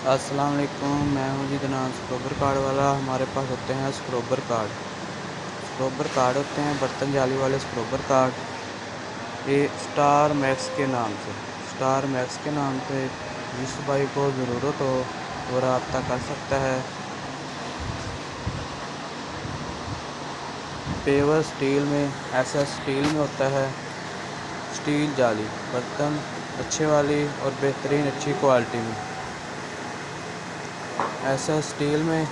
अस्सलाम वालेकुम, मैं हूं जी दनान स्क्रोबर कार्ड वाला। हमारे पास होते हैं स्क्रोबर कार्ड होते हैं बर्तन जाली वाले स्क्रोबर कार्ड। ये स्टार मैक्स के नाम से जिस भाई को ज़रूरत हो वो रब्ता कर सकता है। पेवर स्टील में स्टील में होता है। स्टील जाली बर्तन अच्छे वाली और बेहतरीन अच्छी क्वालिटी में स्टील में।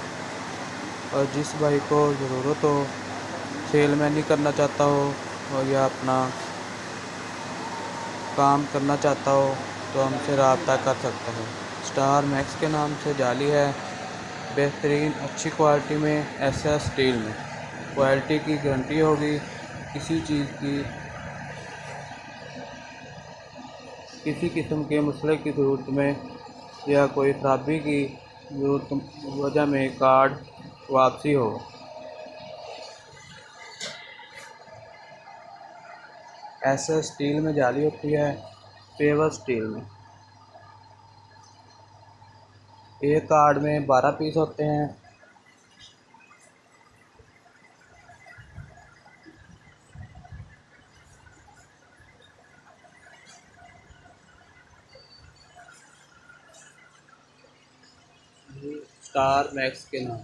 और जिस भाई को ज़रूरत हो, सेलमैन नहीं करना चाहता हो और या अपना काम करना चाहता हो तो हमसे रब्ता कर सकता है। स्टार मैक्स के नाम से जाली है, बेहतरीन अच्छी क्वालिटी में स्टील में। क्वालिटी की गारंटी होगी। किसी चीज़ की किसी किस्म के मसले की ज़रूरत में या कोई खराबी की ज़रूरत वजह में कार्ड वापसी हो, स्टील में जाली होती है। पेवर स्टील में एक कार्ड में 12 पीस होते हैं। स्टार मैक्स के नाम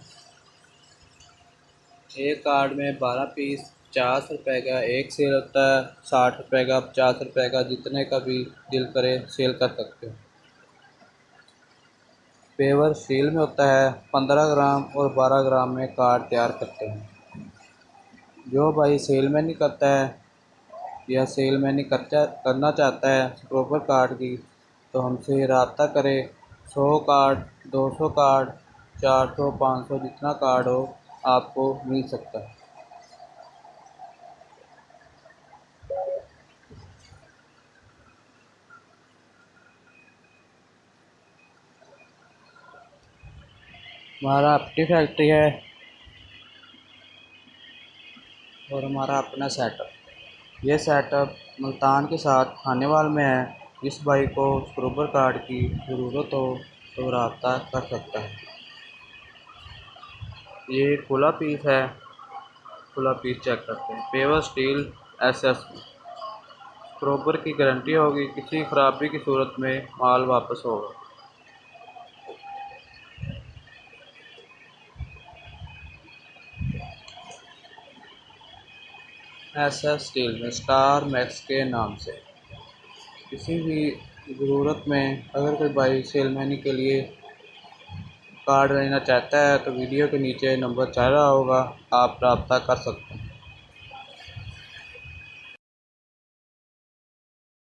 एक कार्ड में 12 पीस 50 रुपये का एक सेल होता है। 60 रुपये का, 50 रुपये का, जितने का भी दिल करे सेल कर सकते हो। पेवर स्टील में होता है। 15 ग्राम और 12 ग्राम में कार्ड तैयार करते हैं। जो भाई सेल में नहीं करता है या सेल में नहीं करना चाहता है स्क्रोबर कार्ड की, तो हमसे रब्ता करे। 100 कार्ड, 200 कार्ड, 400, 500 जितना कार्ड हो आपको मिल सकता है। हमारा अपनी फैक्ट्री है और हमारा अपना सेटअप। ये सेटअप मुल्तान के साथ खानेवाल में है। जिस भाई को स्क्रोबर कार्ड की ज़रूरत हो तो रब्ता कर सकता है। ये खुला पीस है, खुला पीस चेक करते हैं। पेवर स्टील स्क्रोबर की गारंटी होगी। किसी खराबी की सूरत में माल वापस होगा। स्टील में स्टार मैक्स के नाम से किसी भी ज़रूरत में अगर कोई भाई सेलमैनी के लिए कार्ड लेना चाहता है तो वीडियो के नीचे नंबर चल रहा होगा, आप रब्ता कर सकते हैं।